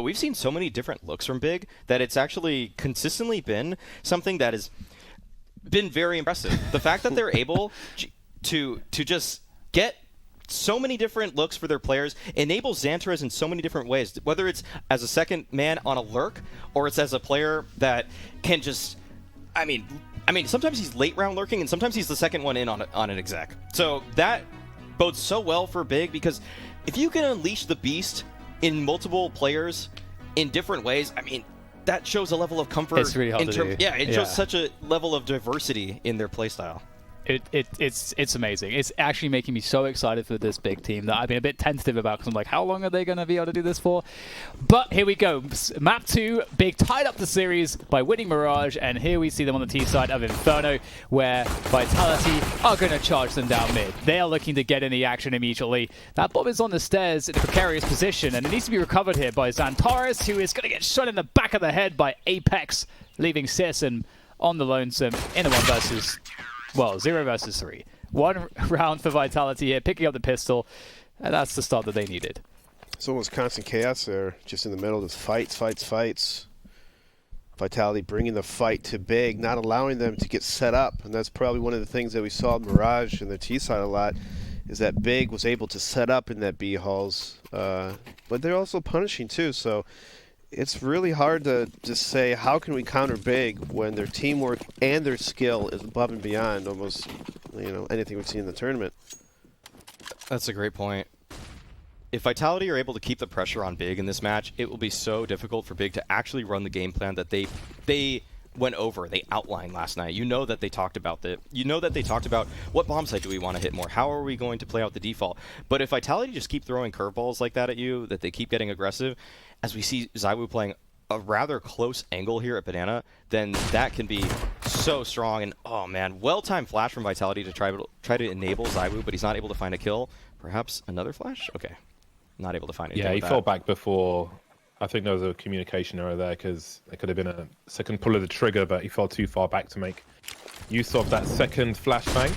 but we've seen so many different looks from Big that it's actually consistently been something that has been very impressive. The fact that they're able to just get so many different looks for their players enables Xantares in so many different ways, whether it's as a second man on a lurk or it's as a player that can just, I mean, sometimes he's late round lurking and sometimes he's the second one in on an exec. So that bodes so well for Big, because if you can unleash the beast in multiple players in different ways, I mean, that shows a level of comfort. It's really hard to do. Yeah, it shows such a level of diversity in their playstyle. It's amazing. It's actually making me so excited for this Big team that I've been a bit tentative about, because I'm like, how long are they going to be able to do this for? But here we go. Map 2, Big tied up the series by winning Mirage, and here we see them on the T side of Inferno, where Vitality are going to charge them down mid. They are looking to get in the action immediately. That bomb is on the stairs in a precarious position, and it needs to be recovered here by Xantares, who is going to get shot in the back of the head by Apex, leaving Searson on the lonesome in a 0 versus 3. One round for Vitality here, picking up the pistol, and that's the start that they needed. It's almost constant chaos there, just in the middle. Just fights. Vitality bringing the fight to Big, not allowing them to get set up, and that's probably one of the things that we saw in Mirage and the T side a lot, is that Big was able to set up in that B halls, but they're also punishing too. So it's really hard to just say, how can we counter Big when their teamwork and their skill is above and beyond almost, anything we've seen in the tournament. That's a great point. If Vitality are able to keep the pressure on Big in this match, it will be so difficult for Big to actually run the game plan that they went over, they outlined last night. You know that they talked about that. You know that they talked about what bomb site do we want to hit more? How are we going to play out the default? But if Vitality just keep throwing curveballs like that at you, that they keep getting aggressive, as we see ZywOo playing a rather close angle here at Banana, then that can be so strong. And oh man, well-timed flash from Vitality to try to enable ZywOo, but he's not able to find a kill. Perhaps another flash? Okay. Not able to find anything. Yeah, he fell back before. I think there was a communication error there, because it could have been a second pull of the trigger, but he fell too far back to make use of that second flashbang.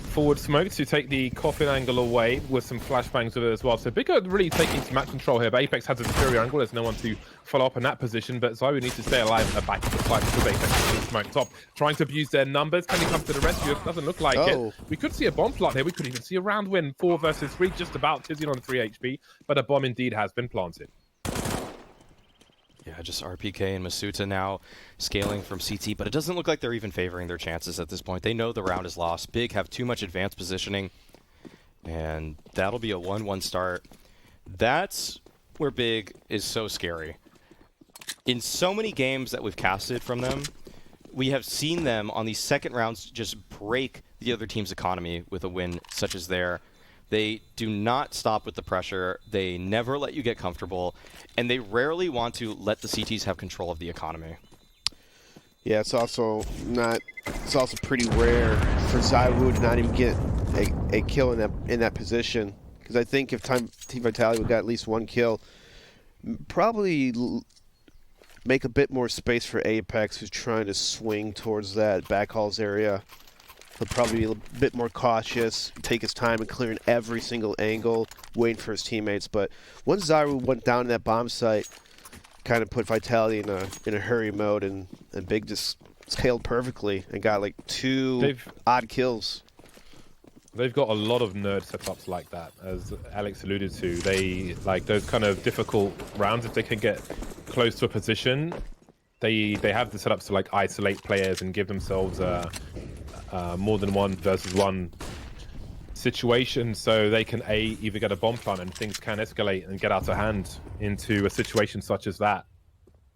Forward smoke to take the coffin angle away with some flashbangs with it as well. So Big are really taking some map control here, but Apex has a superior angle. There's no one to follow up in that position, but ZywOo needs to stay alive at the back of the fight because Apex is smoked up, trying to abuse their numbers. Can he come to the rescue? It doesn't look like it. We could see a bomb plant here. We could even see a round win, 4 versus 3, just about. Tizian on 3 HP, but a bomb indeed has been planted. Yeah, just RPK and Masuta now scaling from CT, but it doesn't look like they're even favoring their chances at this point. They know the round is lost. Big have too much advanced positioning, and that'll be a 1-1 start. That's where Big is so scary. In so many games that we've casted from them, we have seen them on these second rounds just break the other team's economy with a win such as there. They do not stop with the pressure. They never let you get comfortable, and they rarely want to let the CTs have control of the economy. Yeah, it's also pretty rare for ZywOo to not even get a kill in that position, because I think if Team Vitality would got at least one kill, probably make a bit more space for Apex, who's trying to swing towards that back halls area. He'll probably be a bit more cautious, take his time in clearing every single angle, waiting for his teammates. But once ZywOo went down in that bomb site, kind of put Vitality in a hurry mode, and Big just scaled perfectly and got like 2 odd kills. They've got a lot of nerd setups like that, as Alex alluded to. They like those kind of difficult rounds. If they can get close to a position, they have the setups to like isolate players and give themselves more than 1 versus 1 situation, so they can either get a bomb plant and things can escalate and get out of hand into a situation such as that.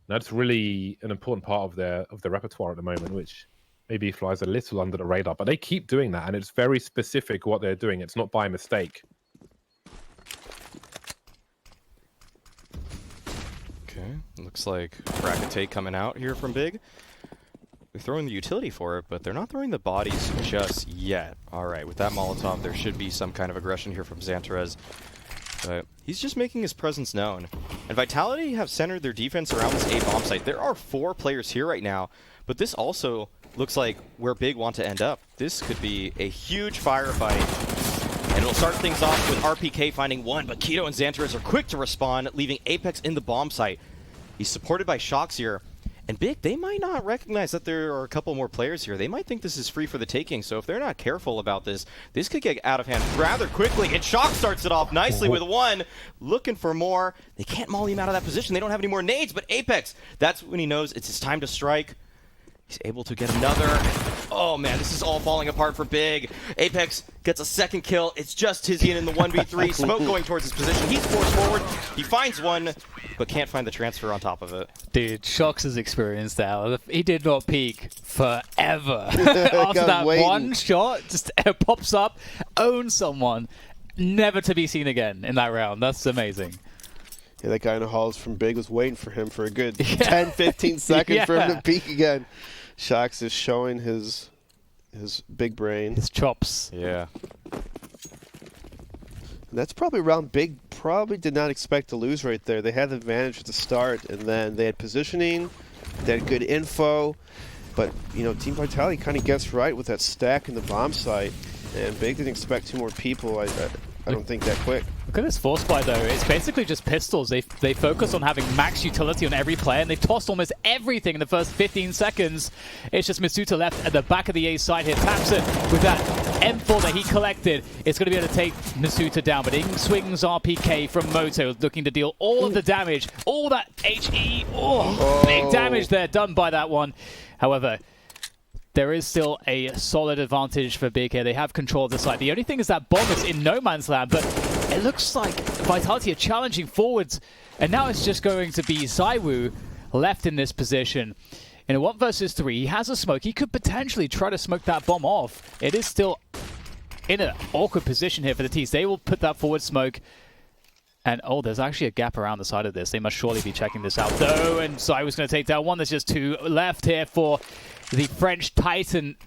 That's really an important part of their repertoire at the moment, which maybe flies a little under the radar, but they keep doing that, and it's very specific what they're doing. It's not by mistake. Okay, looks like Bracketate coming out here from Big. They're throwing the utility for it, but they're not throwing the bodies just yet. All right, with that Molotov, there should be some kind of aggression here from Xantares. But he's just making his presence known. And Vitality have centered their defense around this A bomb site. There are 4 players here right now, but this also looks like where Big want to end up. This could be a huge firefight. And it'll start things off with RPK finding one, but Keto and Xantares are quick to respond, leaving Apex in the bomb site. He's supported by Shox here. And Big, they might not recognize that there are a couple more players here. They might think this is free for the taking, so if they're not careful about this, this could get out of hand rather quickly. And Shox starts it off nicely with one, looking for more. They can't molly him out of that position. They don't have any more nades, but Apex, that's when he knows it's his time to strike. He's able to get another. Oh man, this is all falling apart for Big. Apex gets a second kill. It's just Tizian in the 1v3. Smoke going towards his position. He's forced forward. He finds one, but can't find the transfer on top of it. Dude, Shox' experience there. He did not peek forever. After that one shot, just pops up, owns someone, never to be seen again in that round. That's amazing. Yeah, that guy in the halls from Big was waiting for him for a good 10, 15 seconds for him to peek again. Shox is showing his big brain. His chops. Yeah. And that's probably around Big probably did not expect to lose right there. They had the advantage at the start, and then they had positioning, they had good info, but you know, Team Vitality kind of gets right with that stack in the bomb site, and Big didn't expect 2 more people. I don't think that quick. Look at this force buy though. It's basically just pistols. They focus on having max utility on every player, and they've tossed almost everything in the first 15 seconds. It's just Masuta left at the back of the A side here. Taps it with that M4 that he collected. It's going to be able to take Masuta down, but in swings RPK from Moto, looking to deal all of the damage, all that HE. Oh, big damage there done by that one. However, there is still a solid advantage for Big here. They have control of the site. The only thing is that bomb is in no man's land, but it looks like Vitality are challenging forwards, and now it's just going to be ZywOo left in this position. In a 1 versus 3, he has a smoke. He could potentially try to smoke that bomb off. It is still in an awkward position here for the T's. They will put that forward smoke. And, oh, there's actually a gap around the side of this. They must surely be checking this out, though. And ZywOo's going to take down one. There's just 2 left here for the French Titan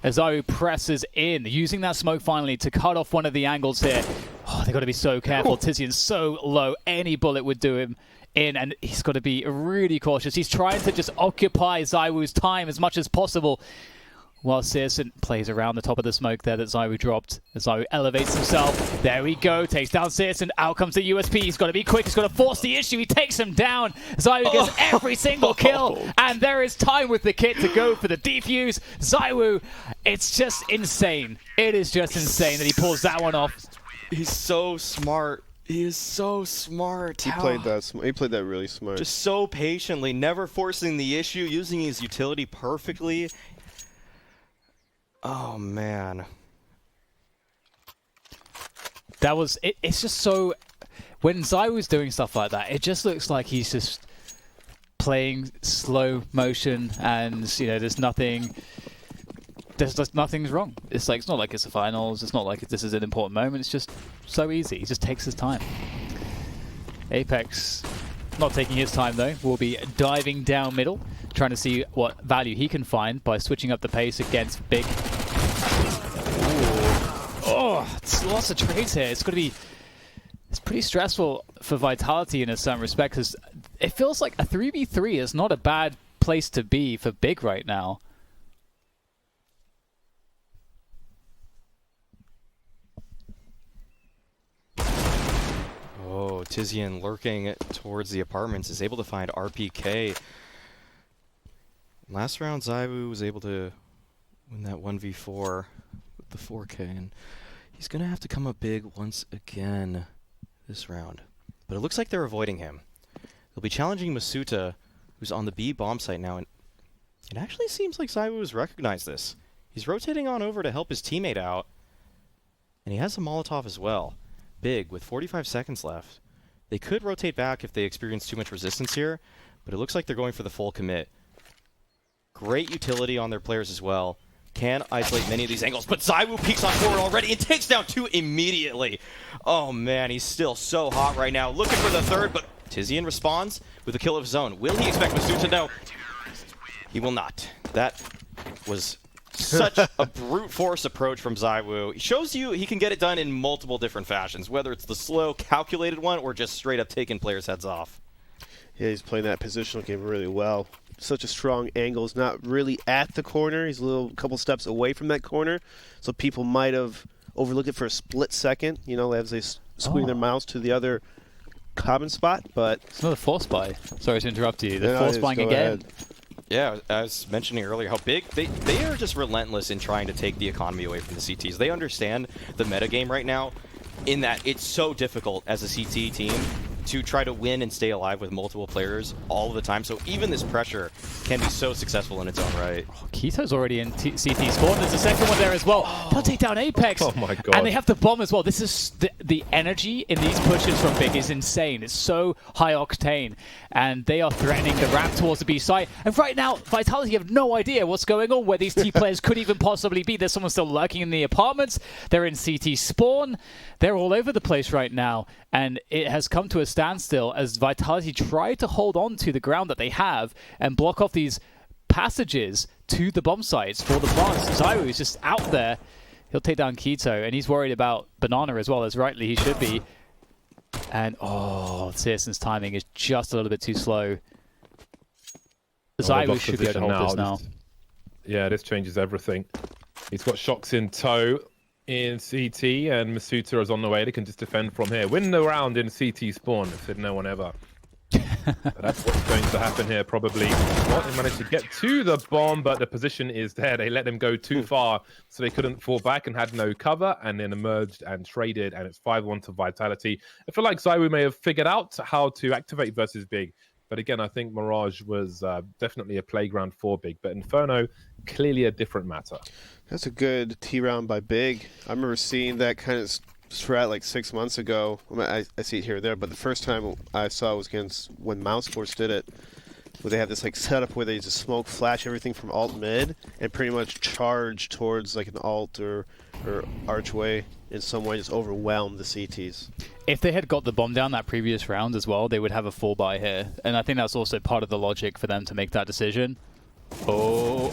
as ZywOo presses in, using that smoke finally to cut off one of the angles here. Oh, they've got to be so careful. Tizian's so low. Any bullet would do him in, and he's got to be really cautious. He's trying to just occupy ZywOo's time as much as possible, while Searson plays around the top of the smoke there that ZywOo dropped. As ZywOo elevates himself. There we go. Takes down Searson. Out comes the USP. He's got to be quick. He's got to force the issue. He takes him down. ZywOo gets every single kill. And there is time with the kit to go for the defuse. ZywOo, it's just insane. It is just insane that he pulls that one off. He's so smart. He is so smart. He played that really smart. Just so patiently, never forcing the issue, using his utility perfectly. Oh, man. That was... It's just so... When ZywOo's doing stuff like that, it just looks like he's just playing slow motion and, you know, there's nothing... There's just nothing's wrong. It's like, it's not like it's the finals. It's not like this is an important moment. It's just so easy. He just takes his time. Apex, not taking his time though, will be diving down middle, trying to see what value he can find by switching up the pace against Big. Oh, it's lots of trades here. It's going to be... It's pretty stressful for Vitality in some respect, because it feels like a 3v3 is not a bad place to be for Big right now. Oh, Tizian lurking towards the apartments is able to find RPK. Last round, ZywOo was able to win that 1v4 with the 4K, and he's going to have to come up big once again this round. But it looks like they're avoiding him. They'll be challenging Masuta, who's on the B bomb site now, and it actually seems like ZywOo has recognized this. He's rotating on over to help his teammate out, and he has a Molotov as well. Big, with 45 seconds left. They could rotate back if they experience too much resistance here, but it looks like they're going for the full commit. Great utility on their players as well. Can isolate many of these angles, but ZywOo peeks on forward already and takes down 2 immediately. Oh man, he's still so hot right now. Looking for the third, but Tizian responds with a kill of his own. Will he expect Masuta? No, he will not. That was such a brute force approach from ZywOo. He shows you he can get it done in multiple different fashions, whether it's the slow, calculated one or just straight up taking players' heads off. Yeah, he's playing that positional game really well. Such a strong angle. He's not really at the corner. He's a couple steps away from that corner. So people might have overlook it for a split second, you know, as they swing their mouse to the other common spot, but... It's another force buy. Sorry to interrupt you. They're No, force just buying go again. ahead. Yeah, I was mentioning earlier how big they are just relentless in trying to take the economy away from the CTs. They understand the metagame right now in that it's so difficult as a CT team to try to win and stay alive with multiple players all of the time. So even this pressure can be so successful in its own right. Oh, Keto's already in CT spawn. There's a second one there as well. They'll take down Apex. Oh my god. And they have the bomb as well. This is the energy in these pushes from Big is insane. It's so high octane. And they are threatening the ramp towards the B site. And right now, Vitality have no idea what's going on, where these T players could even possibly be. There's someone still lurking in the apartments. They're in CT spawn. They're all over the place right now. And it has come to a standstill as Vitality try to hold on to the ground that they have and block off these passages to the bomb sites for the plants. Zywu is just out there. He'll take down Keto, and he's worried about Banana as well, as rightly he should be. And, oh, Searson's timing is just a little bit too slow. Zywu should be able to hold this now. Yeah, this changes everything. He's got Shocks in tow in CT, and Masuta is on the way. They can just defend from here. Win the round in CT spawn, said no one ever. But that's what's going to happen here, probably. Well, they managed to get to the bomb, but the position is there. They let them go too far, so they couldn't fall back and had no cover, and then emerged and traded, and it's 5-1 to Vitality. I feel like Zywu may have figured out how to activate versus Big. But again, I think Mirage was definitely a playground for Big. But Inferno, clearly a different matter. That's a good T round by Big. I remember seeing that kind of strat like 6 months ago. I mean, I see it here or there, but the first time I saw it was against when Mouseforce did it, where they had this like setup where they just smoke flash everything from alt mid and pretty much charge towards like an alt or archway in some way, just overwhelm the CTs. If they had got the bomb down that previous round as well, they would have a full buy here. And I think that's also part of the logic for them to make that decision. Oh,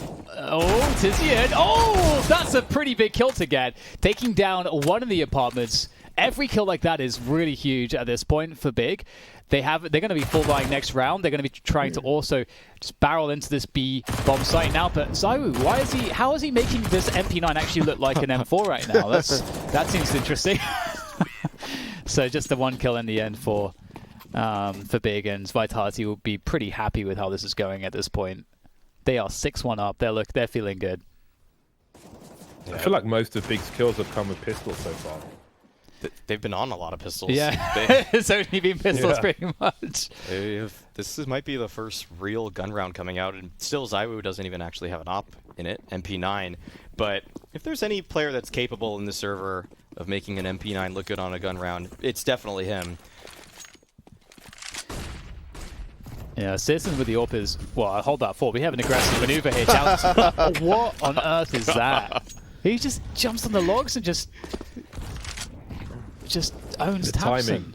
Tizian. Oh, that's a pretty big kill to get. Taking down one of the apartments. Every kill like that is really huge at this point for Big. They're going to be full buying next round. They're going to be trying to also just barrel into this B bomb site now. But Zywu, how is he making this MP9 actually look like an M4 right now? That seems interesting. So just the one kill in the end for Big, and Vitality will be pretty happy with how this is going at this point. They are 6-1 up. They're feeling good. I feel like most of Big's kills have come with pistols so far. They've been on a lot of pistols. Yeah, it's only been pistols pretty much. This might be the first real gun round coming out, and still Zywu doesn't even actually have an op in it, MP9. But if there's any player that's capable in the server of making an MP9 look good on a gun round, it's definitely him. Yeah, Citizens with the AWP is... Well, hold that thought. We have an aggressive maneuver here. What on earth is that? He just jumps on the logs and just owns Tapson.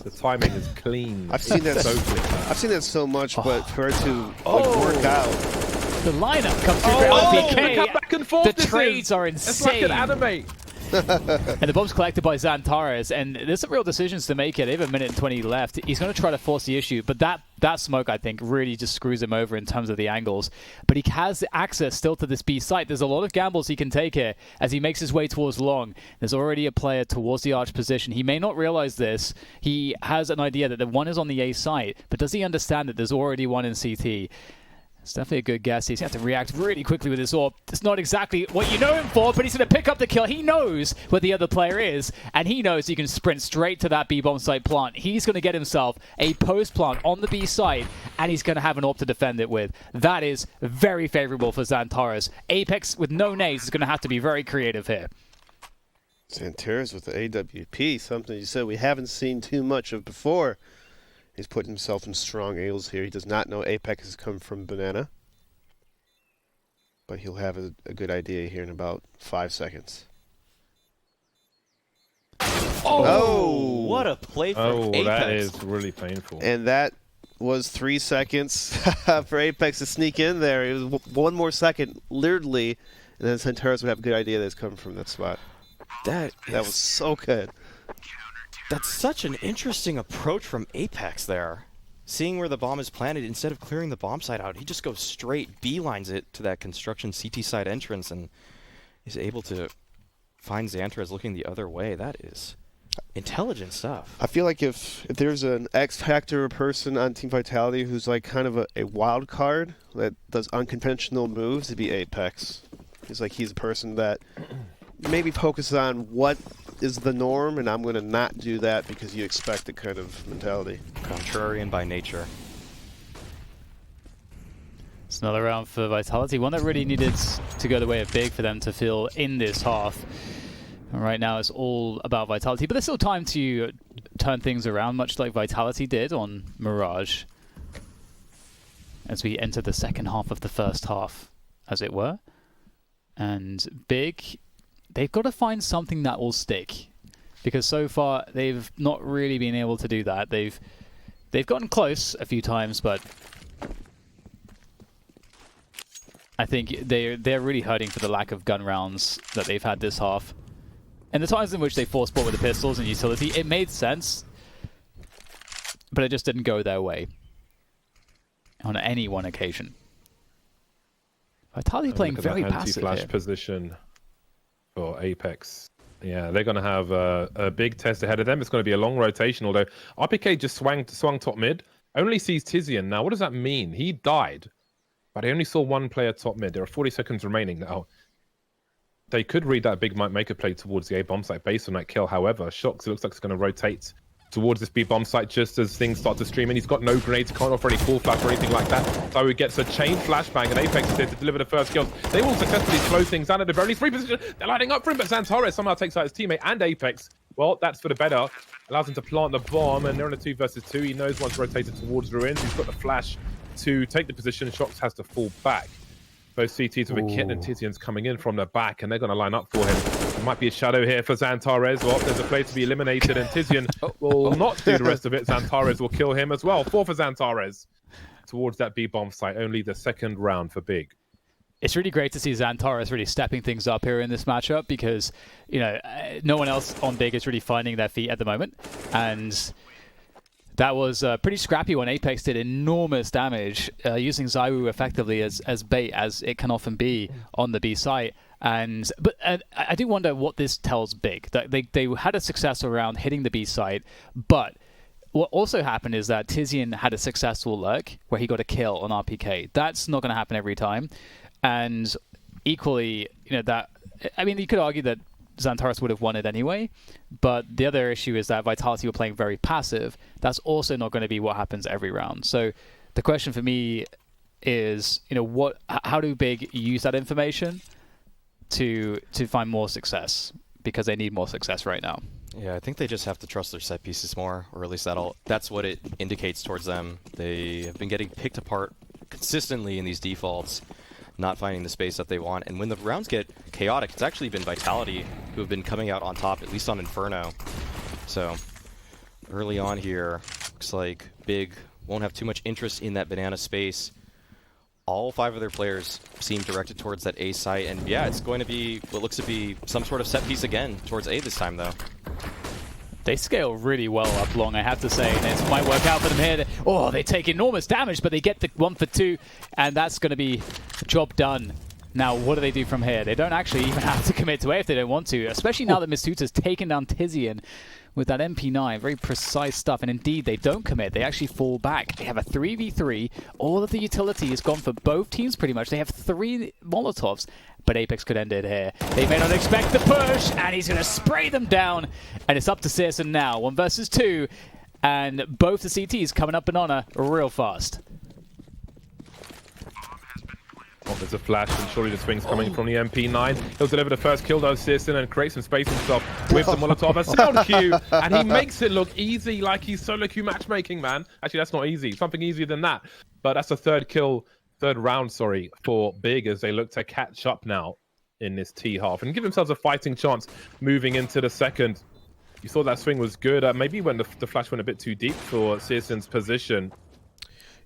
The timing is clean. I've seen that. I've seen that so much, but for it to work out. The lineup comes through for LPK. Look how back and forth The trades are insane. It's like an anime. And the bomb's collected by Xantares, and there's some real decisions to make here. They have 1:20 left. He's going to try to force the issue, but that smoke, I think, really just screws him over in terms of the angles. But he has access still to this B site. There's a lot of gambles he can take here as he makes his way towards long. There's already a player towards the arch position. He may not realize this. He has an idea that the one is on the A site, but does he understand that there's already one in CT? It's definitely a good guess. He's going to have to react really quickly with this AWP. It's not exactly what you know him for, but he's going to pick up the kill. He knows where the other player is, and he knows he can sprint straight to that B-bomb site plant. He's going to get himself a post plant on the B site, and he's going to have an AWP to defend it with. That is very favorable for Xantares. Apex with no nades is going to have to be very creative here. Xantares with the AWP, something you said we haven't seen too much of before. He's putting himself in strong angles here. He does not know Apex has come from Banana. But he'll have a good idea here in about 5 seconds. Oh! What a play from Apex. That is really painful. And that was 3 seconds for Apex to sneak in there. It was one more second, literally, and then Xantares would have a good idea that's coming from that spot. That was so good. That's such an interesting approach from Apex there. Seeing where the bomb is planted, instead of clearing the bomb site out, he just goes straight, beelines it to that construction CT side entrance, and is able to find Xantar looking the other way. That is intelligent stuff. I feel like if there's an X Factor person on Team Vitality who's like kind of a wild card that does unconventional moves, it'd be Apex. He's a person that maybe focuses on what is the norm, and I'm going to not do that because you expect that kind of mentality. Contrarian by nature. It's another round for Vitality, one that really needed to go the way of Big for them to feel in this half. And right now it's all about Vitality, but there's still time to turn things around, much like Vitality did on Mirage, as we enter the second half of the first half, as it were. And Big, they've got to find something that will stick, because so far they've not really been able to do that. They've gotten close a few times, but I think they're really hurting for the lack of gun rounds that they've had this half. And the times in which they forced bought with the pistols and utility, it made sense, but it just didn't go their way on any one occasion. Vitality playing very passive anti-flash here. position for Apex. Yeah, they're going to have a big test ahead of them. It's going to be a long rotation, although RPK just swung top mid. Only sees Tizian. Now, what does that mean? He died, but I only saw one player top mid. There are 40 seconds remaining now. They could read that Big might make a play towards the A bomb site based on that kill. However, Shox, it looks like it's going to rotate towards this B bomb site just as things start to stream in. He's got no grenades, can't offer any cool flash or anything like that. So he gets a chain flashbang, and Apex is here to deliver the first kills. They will successfully slow things down at the very least. Reposition, they're lining up for him, but Xantar somehow takes out his teammate, and Apex, well, that's for the better. Allows him to plant the bomb, and they're in a 2 versus 2. He knows once rotated towards ruins, he's got the flash to take the position. Shox has to fall back. Both CTs with a kit, and Tizian's coming in from the back, and they're going to line up for him. There might be a shadow here for Xantar. Well, there's a play to be eliminated, and Tizian will not do the rest of it. Xantar will kill him as well. 4 for Xantar towards that B bomb site. Only the second round for Big. It's really great to see Xantar really stepping things up here in this matchup, because no one else on Big is really finding their feet at the moment, and that was pretty scrappy when Apex did enormous damage, using Zaiwu effectively as bait, as it can often be on the B site. But I do wonder what this tells Big. That they had a success around hitting the B site, but what also happened is that Tizian had a successful lurk where he got a kill on RPK. That's not going to happen every time. And equally, you could argue that Xantaris would have won it anyway, but the other issue is that Vitality were playing very passive. That's also not going to be what happens every round. So the question for me is, how do Big use that information to find more success, because they need more success right now. Yeah, I think they just have to trust their set pieces more, or at least that's what it indicates towards them. They have been getting picked apart consistently in these defaults, not finding the space that they want. And when the rounds get chaotic, it's actually been Vitality who have been coming out on top, at least on Inferno. So early on here, looks like Big won't have too much interest in that banana space. All 5 of their players seem directed towards that A site, and yeah, it's going to be what looks to be some sort of set piece again towards A this time, though. They scale really well up long, I have to say, and it might work out for them here. Oh, they take enormous damage, but they get the 1 for 2, and that's going to be job done. Now, what do they do from here? They don't actually even have to commit to A if they don't want to, especially now that Mistuta's taken down Tizian with that MP9. Very precise stuff, and indeed, they don't commit. They actually fall back. They have a 3v3. All of the utility is gone for both teams, pretty much. They have 3 Molotovs, but Apex could end it here. They may not expect the push, and he's going to spray them down, and it's up to Searson now. 1 versus 2, and both the CTs coming up banana real fast. Oh, there's a flash, and surely the swing's coming from the MP9. He'll deliver the first kill, though, Searson, and create some space himself with the Molotov. A sound queue, and he makes it look easy, like he's solo queue matchmaking, man. Actually, that's not easy. Something easier than that. But that's a third round, for Big, as they look to catch up now in this T half and give themselves a fighting chance moving into the second. You saw that swing was good. Maybe when the flash went a bit too deep for Searson's position.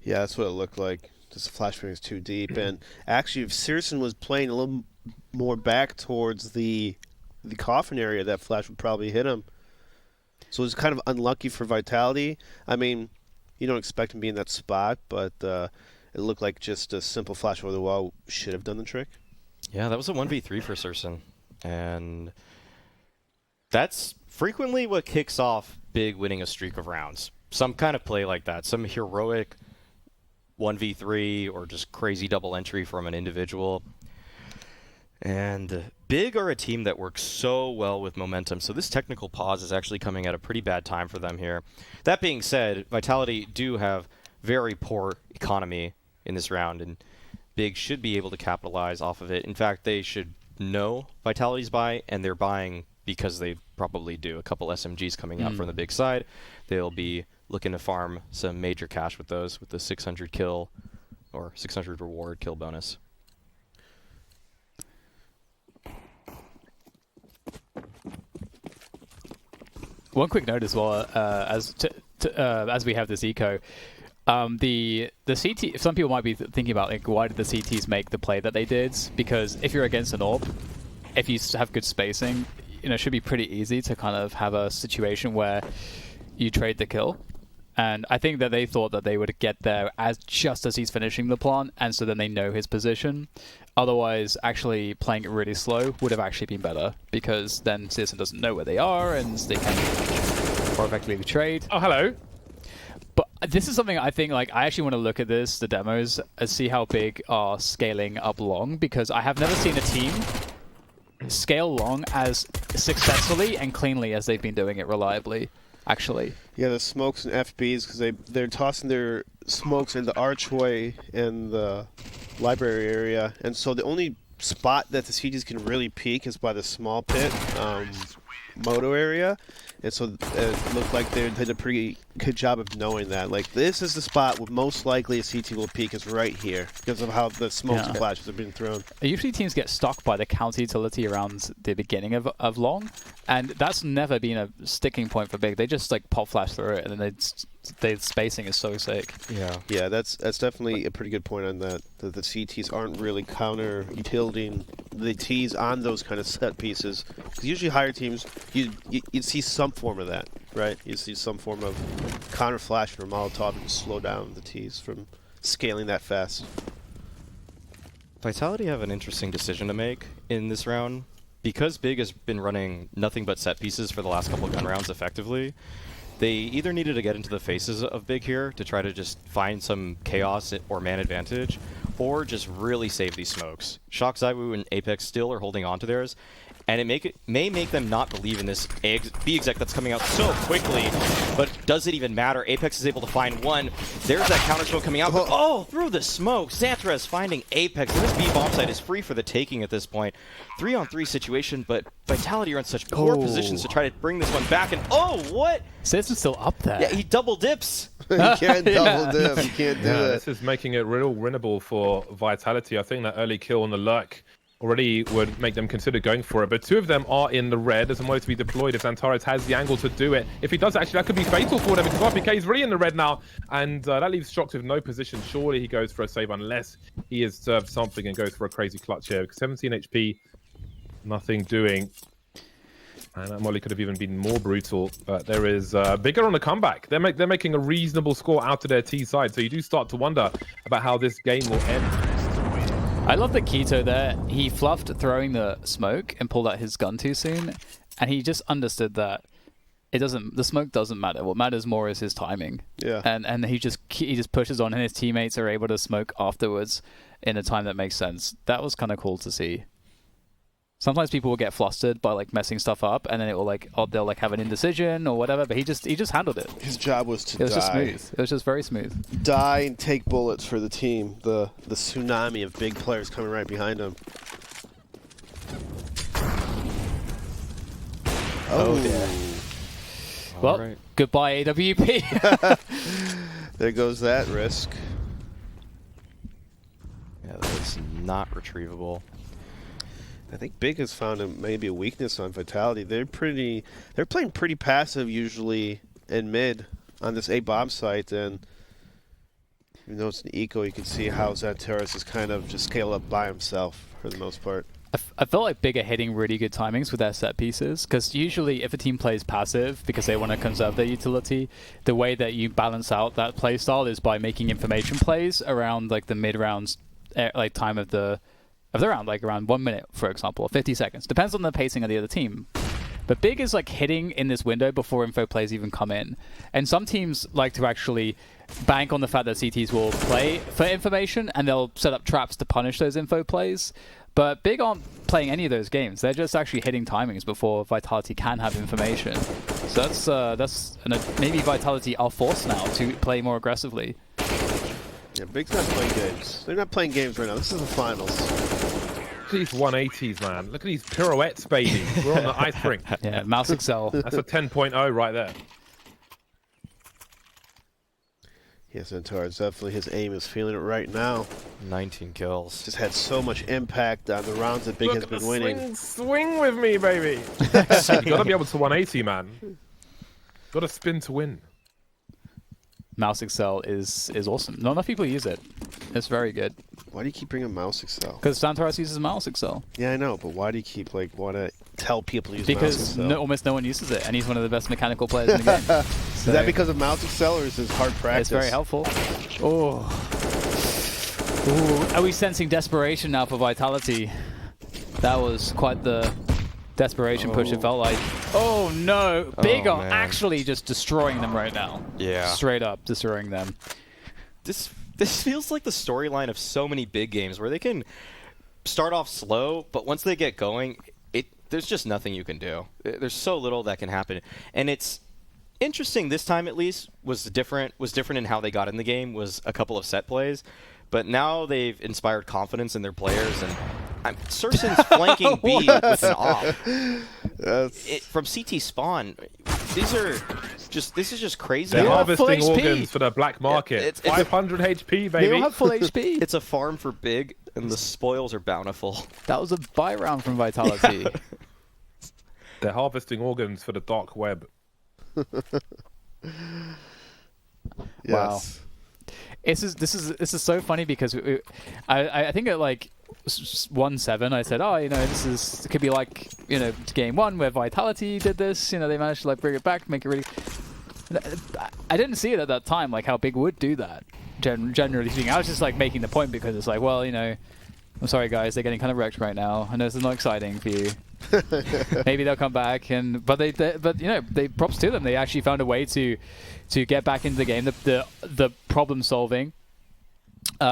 Yeah, that's what it looked like. Just the flash was too deep, and actually, if Searson was playing a little more back towards the coffin area, that flash would probably hit him. So it was kind of unlucky for Vitality. I mean, you don't expect him to be in that spot, but it looked like just a simple flash over the wall should have done the trick. Yeah, that was a 1v3 for Searson, and That's frequently what kicks off Big winning a streak of rounds. Some kind of play like that. Some heroic 1v3 or just crazy double entry from an individual. And Big are a team that works so well with momentum, so this technical pause is actually coming at a pretty bad time for them here. That being said, Vitality do have very poor economy in this round, and Big should be able to capitalize off of it. In fact, they should know Vitality's buy, and they're buying because they probably do. A couple SMGs coming out from the Big side. They'll be looking to farm some major cash with those, with the 600 kill or 600 reward kill bonus. One quick note as well, as we have this eco, the CT. Some people might be thinking about like, why did the CTs make the play that they did? Because if you're against an AWP, if you have good spacing, it should be pretty easy to kind of have a situation where you trade the kill. And I think that they thought that they would get there just as he's finishing the plant, and so then they know his position. Otherwise, actually playing it really slow would have actually been better, because then Citizen doesn't know where they are, and they can more effectively trade. Oh, hello. But this is something I think, like, I actually want to look at the demos, and see how Big are scaling up long, because I have never seen a team scale long as successfully and cleanly as they've been doing it reliably. Actually, yeah, the smokes and FBs, because they're tossing their smokes in the archway and the library area, and so the only spot that the CGs can really peek is by the small pit moto area, and so it looked like they did a pretty good job of knowing that. Like, this is the spot where most likely a CT will peek is right here because of how the smokes and flashes have been thrown. Usually teams get stuck by the counter utility around the beginning of long, and that's never been a sticking point for Big. They just like pop flash through it, and then the spacing is so sick. Yeah, that's definitely a pretty good point on that. That the CTs aren't really counter utility the Ts on those kind of set pieces. Because usually higher teams, you'd see some form of that, right? You see some form of counter flash or Molotov and slow down the Ts from scaling that fast. Vitality have an interesting decision to make in this round. Because Big has been running nothing but set pieces for the last couple of gun rounds effectively, they either needed to get into the faces of Big here to try to just find some chaos or man advantage, or just really save these smokes. Shock, Zywoo, and Apex still are holding on to theirs, and it may make them not believe in this B exec that's coming out so quickly, but does it even matter? Apex is able to find one. There's that counter smoke coming out, but through the smoke, Xanthra finding Apex, and this B bomb site is free for the taking at this point. 3-on-3 situation, but Vitality are in such poor positions to try to bring this one back, and what? Citizen's still up there. Yeah, he double dips. You can't double dip. You can't do that. This is making it real winnable for Vitality. I think that early kill on the lurk already would make them consider going for it, but two of them are in the red. There's a motor to be deployed if Xantares has the angle to do it. If he does, actually, that could be fatal for them, because RPK is really in the red now, and that leaves Shocked with no position. Surely he goes for a save unless he has served something and goes for a crazy clutch here, because 17 HP, nothing doing. And that Molly could have even been more brutal, but there is Bigger on the comeback. They're making a reasonable score out of their T side, so you do start to wonder about how this game will end. I love the Keto there. He fluffed throwing the smoke and pulled out his gun too soon, and he just understood that the smoke doesn't matter. What matters more is his timing. Yeah. And he just pushes on, and his teammates are able to smoke afterwards in a time that makes sense. That was kind of cool to see. Sometimes people will get flustered by like messing stuff up, and then it will they'll like have an indecision or whatever. But he just handled it. His job was to die. It was just smooth. It was just very smooth. Die and take bullets for the team. The tsunami of Big players coming right behind him. Oh dear. Well, goodbye AWP. There goes that risk. Yeah, that is not retrievable. I think Big has found maybe a weakness on Vitality. They're playing pretty passive usually in mid on this A bomb site, and even though it's an eco, you can see how Xantares is kind of just scaled up by himself for the most part. I felt like Big are hitting really good timings with their set pieces, because usually if a team plays passive because they want to conserve their utility, the way that you balance out that play style is by making information plays around like the mid rounds, like time of the round, like around 1 minute, for example, or 50 seconds. Depends on the pacing of the other team. But Big is like hitting in this window before info plays even come in. And some teams like to actually bank on the fact that CTs will play for information and they'll set up traps to punish those info plays. But Big aren't playing any of those games. They're just actually hitting timings before Vitality can have information. So maybe Vitality are forced now to play more aggressively. Yeah, Big's not playing games. They're not playing games right now. This is the finals. Look at these 180s, man. Look at these pirouettes, baby. We're on the ice rink. Yeah, Mouse Excel. That's a 10.0 right there. Yes, Centaurus, definitely his aim is feeling it right now. 19 kills. Just had so much impact on the rounds that Big has been winning. Swing with me, baby. You gotta be able to 180, man. Gotta spin to win. Mouse Excel is awesome. Not enough people use it. It's very good. Why do you keep bringing Mouse Excel? Because Santaros uses Mouse Excel. Yeah, I know, but why do you keep want to tell people to use Mouse Because Excel? almost no one uses it, and he's one of the best mechanical players in the game. Is that because of Mouse Excel, or is this hard practice? It's very helpful. Oh. Ooh. Are we sensing desperation now for Vitality? That was quite the desperation push it felt like. Oh no! Big are man. actually just destroying them right now. Yeah. Straight up destroying them. This feels like the storyline of so many big games where they can start off slow, but once they get going, there's just nothing you can do. There's so little that can happen, and it's interesting this time at least was different in how they got in the game was a couple of set plays, but now they've inspired confidence in their players, and Sursen's flanking B with an off. From CT spawn, this is just crazy. They're They all have full harvesting HP. organs for the black market. It's 500 HP, They all baby. have full HP. It's a farm for Big, and the spoils are bountiful. That was a buy round from Vitality. They're harvesting organs for the dark web. Yes. This is so funny because I think at like 1-7 I said, oh, you know, it could be like, you know, game one where Vitality did this, you know, they managed to like bring it back, make it really. I didn't see it at that time, like how Big would do that. Generally speaking, I was just like making the point because it's like, well, you know, I'm sorry guys, they're getting kind of wrecked right now. I know this is not exciting for you. Maybe they'll come back, but you know, they props to them. They actually found a way to get back into the game. The problem solving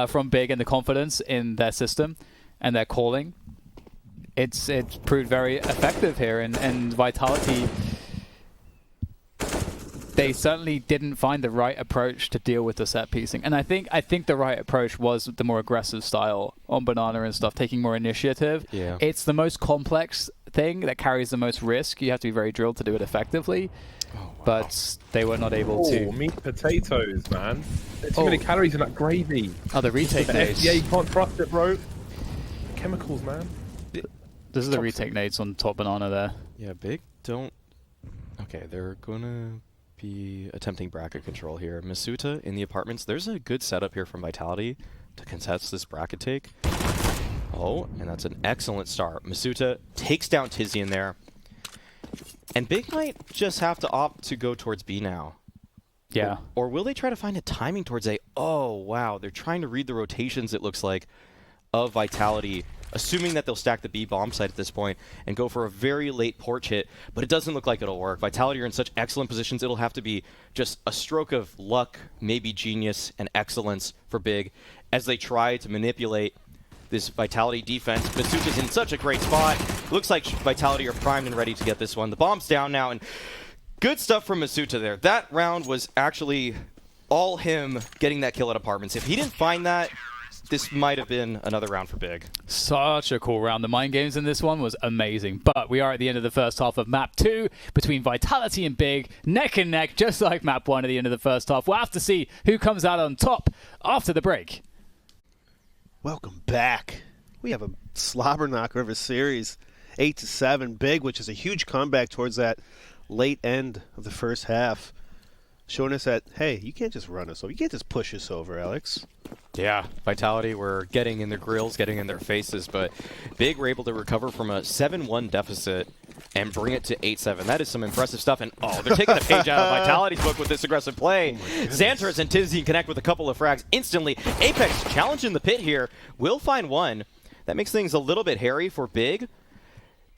from Big and the confidence in their system and their calling. It's proved very effective here, and Vitality. They certainly didn't find the right approach to deal with the set piecing, and I think the right approach was the more aggressive style on Banana and stuff, taking more initiative. Yeah. It's the most complex thing that carries the most risk. You have to be very drilled to do it effectively, but they were not able to. Meat potatoes, man. There's too many calories in that gravy. Oh, the retake The nades. FDA, you can't trust it, bro. Chemicals, man. This is the retake nades on top Banana there. Yeah, Big don't. Okay, they're gonna be attempting bracket control here. Masuta in the apartments. There's a good setup here from Vitality to contest this bracket take. Oh, and that's an excellent start. Masuta takes down Tizzy in there. And Big might just have to opt to go towards B now. Yeah. Or will they try to find a timing towards A? Oh, wow. They're trying to read the rotations, it looks like, of Vitality, assuming that they'll stack the B bomb site at this point and go for a very late porch hit, but it doesn't look like it'll work. Vitality are in such excellent positions, it'll have to be just a stroke of luck, maybe genius, and excellence for Big as they try to manipulate this Vitality defense. Masuka's in such a great spot. Looks like Vitality are primed and ready to get this one. The bomb's down now, and good stuff from Masuta there. That round was actually all him getting that kill at apartments. If he didn't find that, this might have been another round for Big. Such a cool round. The mind games in this one was amazing. But we are at the end of the first half of map 2 between Vitality and Big, neck and neck, just like map 1 at the end of the first half. We'll have to see who comes out on top after the break. Welcome back. We have a slobber knocker of a series, 8-7. Big, which is a huge comeback towards that late end of the first half, showing us that, hey, you can't just run us over. You can't just push us over, Alex. Yeah, Vitality were getting in their grills, getting in their faces, but Big were able to recover from a 7-1 deficit and bring it to 8-7. That is some impressive stuff, and they're taking a page out of Vitality's book with this aggressive play. Xanters and Tizzy connect with a couple of frags instantly. Apex challenging the pit here, will find one. That makes things a little bit hairy for Big.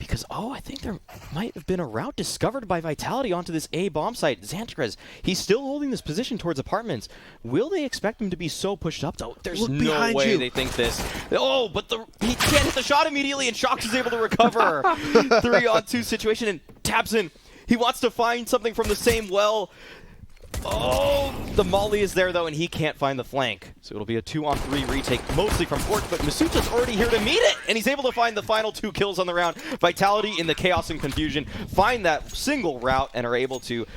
because, I think there might have been a route discovered by Vitality onto this A bomb site. Xantrez, he's still holding this position towards apartments. Will they expect him to be so pushed up? Oh, there's no way they think this. Oh, but he can't hit the shot immediately, and Shox is able to recover. 3-on-2 situation, and Tabson, he wants to find something from the same well. Oh, the molly is there, though, and he can't find the flank. So it'll be a 2-on-3 retake, mostly from Fort, but Masuta's already here to meet it, and he's able to find the final 2 kills on the round. Vitality, in the chaos and confusion, find that single route and are able to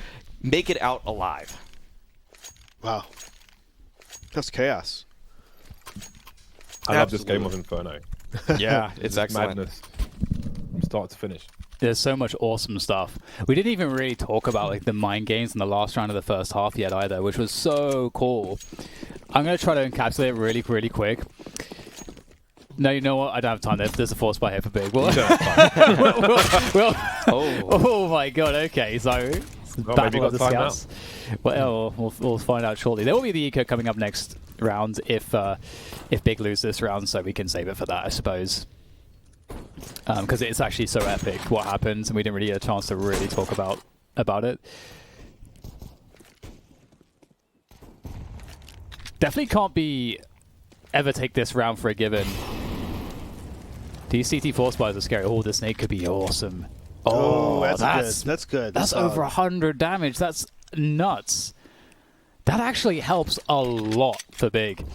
make it out alive. Wow. That's chaos. I love this game of Inferno. Yeah, it's excellent. Madness from start to finish. There's so much awesome stuff. We didn't even really talk about like the mind games in the last round of the first half yet either, which was so cool. I'm going to try to encapsulate it really, really quick. No, you know what? I don't have time. There's a force buy here for big. Oh my god, okay. So, battle of the scouts. Well, we'll find out shortly. There will be the eco coming up next round if Big lose this round, so we can save it for that, I suppose. Because it's actually so epic what happens, and we didn't really get a chance to really talk about it. Definitely can't ever take this round for a given. These CT force buys are scary. Oh, the snake could be awesome. Oh, that's good. That's good. That's over 100 damage. That's nuts. That actually helps a lot for Big.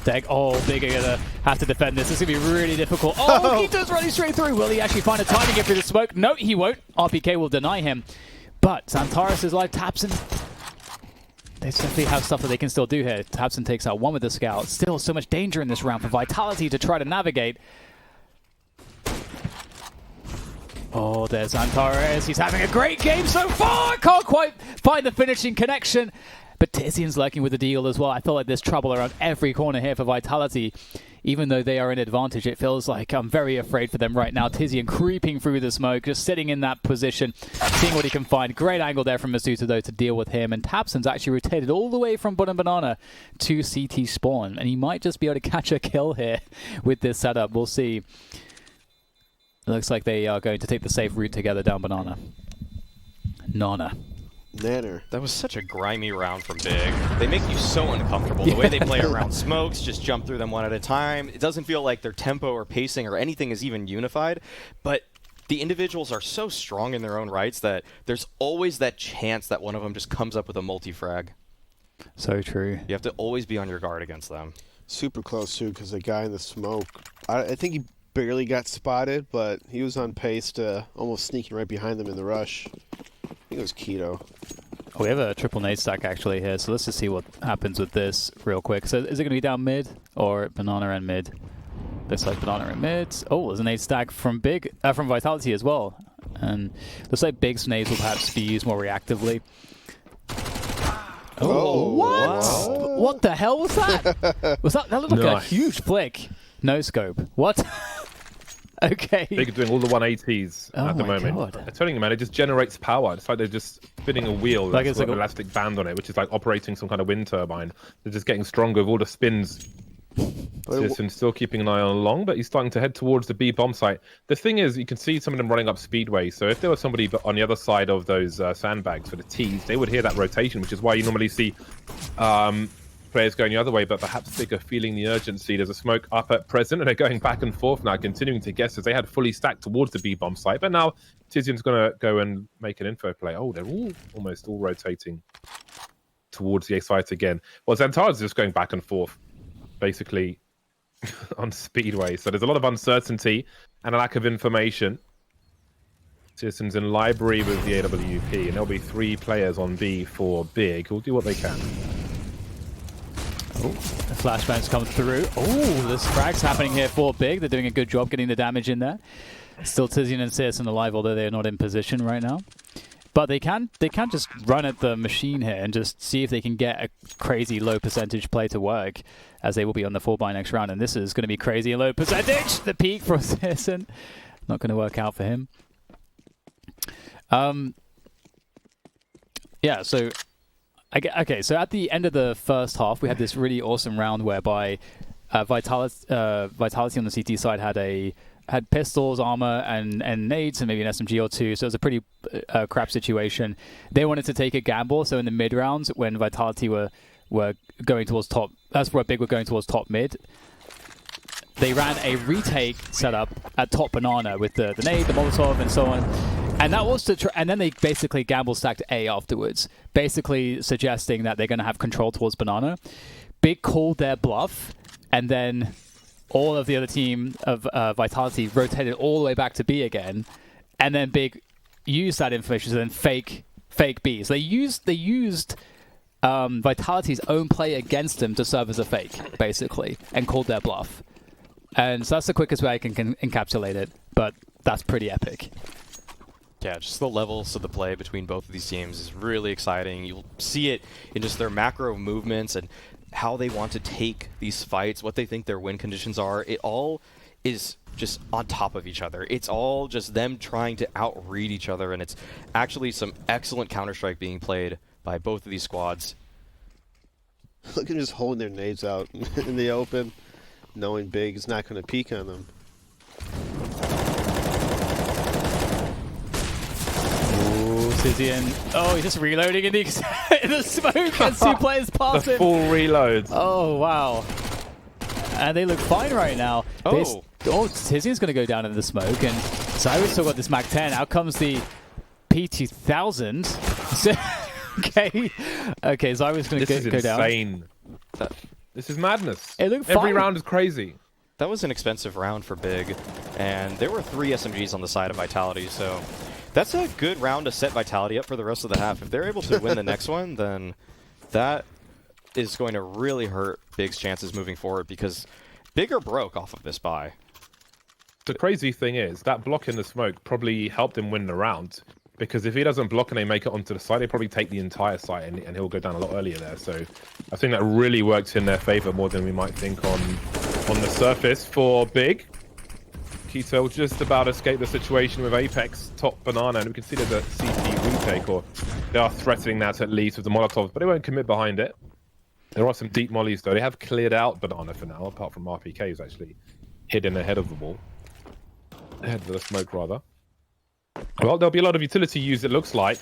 Big are gonna have to defend this. This is gonna be really difficult. Oh, he does running straight through. Will he actually find a timing it through the smoke? No, he won't. RPK will deny him. But Xantares is like Tabson. They definitely have stuff that they can still do here. Tabson takes out one with the scout. Still so much danger in this round for Vitality to try to navigate. Oh, there's Xantares. He's having a great game so far. Can't quite find the finishing connection. But Tizian's lurking with the deal as well. I feel like there's trouble around every corner here for Vitality. Even though they are in advantage, it feels like I'm very afraid for them right now. Tizian creeping through the smoke, just sitting in that position, seeing what he can find. Great angle there from Masuta, though, to deal with him. And Tabson's actually rotated all the way from bottom banana to CT spawn. And he might just be able to catch a kill here with this setup. We'll see. It looks like they are going to take the safe route together down banana. Nana. Nanner. That was such a grimy round from Big. They make you so uncomfortable. The way they play around smokes, just jump through them one at a time. It doesn't feel like their tempo or pacing or anything is even unified. But the individuals are so strong in their own rights that there's always that chance that one of them just comes up with a multi-frag. So true. You have to always be on your guard against them. Super close, too, because the guy in the smoke, I think he barely got spotted, but he was on pace to almost sneaking right behind them in the rush. I think it was Keto. Oh, we have a triple nade stack actually here, so let's just see what happens with this real quick. So is it going to be down mid or banana and mid? Looks like banana and mid. Oh, there's a nade stack from from Vitality as well. And looks like Big's nades will perhaps be used more reactively. Oh, what? Wow. What the hell was that? That looked like a huge flick. No scope. What? Okay. They're doing all the 180s at the moment. God. I'm telling you, man, it just generates power. It's like they're just spinning a wheel Like with an elastic band on it, which is like operating some kind of wind turbine. They're just getting stronger with all the spins. And still keeping an eye on Long, but he's starting to head towards the B bomb site. The thing is, you can see some of them running up Speedway. So if there was somebody on the other side of those sandbags for the T's, they would hear that rotation, which is why you normally see players going the other way, but perhaps Big are feeling the urgency. There's a smoke up at present, and they're going back and forth now, continuing to guess as they had fully stacked towards the B bomb site. But now Tizian's going to go and make an info play. Oh, they're almost all rotating towards the A site again. Well, Xantares is just going back and forth, basically, on Speedway. So there's a lot of uncertainty and a lack of information. Citizens in library with the AWP, and there'll be 3 players on B for Big who'll do what they can. Oh, the flashbangs come through. Oh, this frag's happening here for Big. They're doing a good job getting the damage in there. Still Tizian and Citizen alive, although they're not in position right now. But they can just run at the machine here and just see if they can get a crazy low percentage play to work, as they will be on the 4x next round. And this is going to be crazy low percentage. The peak for Citizen. Not going to work out for him. Yeah, so... Okay, so at the end of the first half, we had this really awesome round whereby Vitality on the CT side had a had pistols, armor, and nades, and maybe an SMG or two. So it was a pretty crap situation. They wanted to take a gamble. So in the mid rounds, when Vitality were going towards top, that's where Big were going towards top mid. They ran a retake setup at top banana with the nade, the Molotov, and so on. And that was to and then they basically gamble stacked A afterwards, basically suggesting that they're going to have control towards banana. Big called their bluff, and then all of the other team of Vitality rotated all the way back to B again, and then Big used that information to then fake B. So they used Vitality's own play against them to serve as a fake, basically, and called their bluff. And so that's the quickest way I can encapsulate it, but that's pretty epic. Yeah, just the levels of the play between both of these teams is really exciting. You'll see it in just their macro movements and how they want to take these fights, what they think their win conditions are. It all is just on top of each other. It's all just them trying to outread each other, and it's actually some excellent Counter-Strike being played by both of these squads. Look at them just holding their nades out in the open, knowing Big is not going to peek on them. Tizian, oh, he's just reloading in the smoke as two players pass The him. full reloads. Oh, wow. And they look fine right now. Tizian's going to go down in the smoke, and Cyrus still got this Mag 10. Out comes the P2000. Okay, Cyrus going to go down. This is insane. This is madness. It looked Every fine. round is crazy. That was an expensive round for Big, and there were 3 SMGs on the side of Vitality, so that's a good round to set Vitality up for the rest of the half. If they're able to win the next one, then that is going to really hurt Big's chances moving forward, because Big are broke off of this buy. The crazy thing is, that block in the smoke probably helped him win the round, because if he doesn't block and they make it onto the side, they probably take the entire site and he'll go down a lot earlier there. So I think that really works in their favor more than we might think on the surface for Big. Keto just about escaped the situation with Apex top banana, and we can see there's a CT retake, or they are threatening that at least with the Molotovs, but they won't commit behind it. There are some deep mollies though. They have cleared out banana for now, apart from RPK, who's actually hidden ahead of the wall. Ahead of the smoke, rather. Well, there'll be a lot of utility used, it looks like,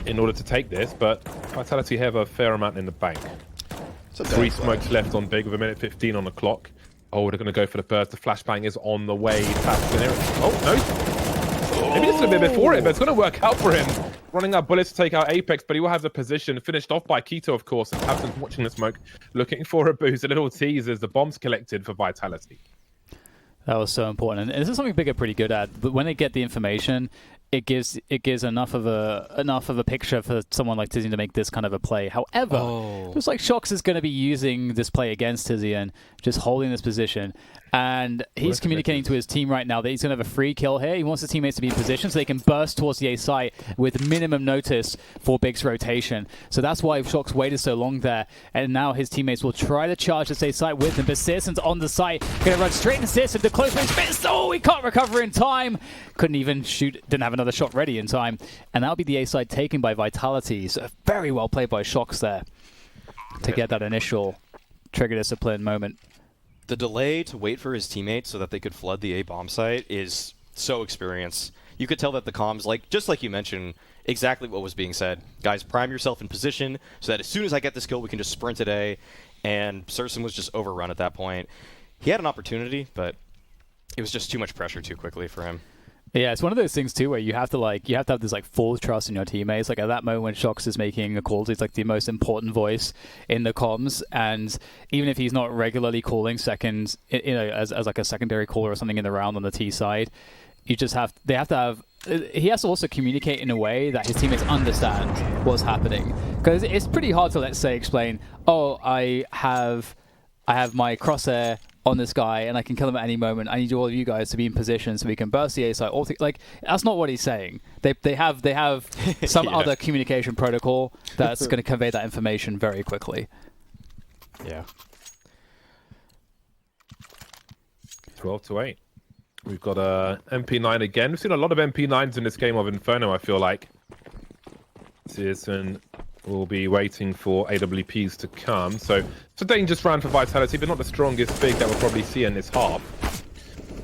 in order to take this, but Vitality have a fair amount in the bank. 3 smokes left on Big with 1:15 on the clock. Oh, they're going to go for the burst. The flashbang is on the way. Oh, no. Maybe just a bit before it, but it's going to work out for him. Running out bullets to take out Apex, but he will have the position finished off by Keto, of course. And Tabson's watching the smoke, looking for a boost. A little tease as the bomb's collected for Vitality. That was so important, and this is something Big are pretty good at. But when they get the information, it gives enough of a picture for someone like Tizian to make this kind of a play. However, looks like Shox is going to be using this play against Tizian, just holding this position, and he's communicating to his team right now that he's going to have a free kill here. He wants his teammates to be in position so they can burst towards the A site with minimum notice for Big's rotation. So that's why Shox waited so long there, and now his teammates will try to charge this A site with him. But Searson's on the site, going to run straight into Searson to close range. Oh, he can't recover in time. Couldn't even shoot. Didn't have another shot ready in time, and that'll be the A side taken by Vitality. So very well played by Shox there to get that initial trigger discipline moment. The delay to wait for his teammates so that they could flood the A bomb site is so experienced. You could tell that the comms, just like you mentioned, exactly what was being said. Guys, prime yourself in position so that as soon as I get this kill, we can just sprint it A. And Searson was just overrun at that point. He had an opportunity, but it was just too much pressure too quickly for him. Yeah, it's one of those things too where you have to have this full trust in your teammates. Like at that moment when Shox is making a call, he's like the most important voice in the comms, and even if he's not regularly calling seconds, as like a secondary caller or something in the round on the T side, he has to also communicate in a way that his teammates understand what's happening. Because it's pretty hard to, let's say, explain, oh, I have my crosshair on this guy and I can kill him at any moment. I need all of you guys to be in position so we can burst the A site. That's not what he's saying. They have some other communication protocol that's going to convey that information very quickly. Yeah. 12-8. We've got a MP9 again. We've seen a lot of MP9s in this game of Inferno, I feel like. Searson will be waiting for AWPs to come. So it's a dangerous round for Vitality, but not the strongest Big that we'll probably see in this half.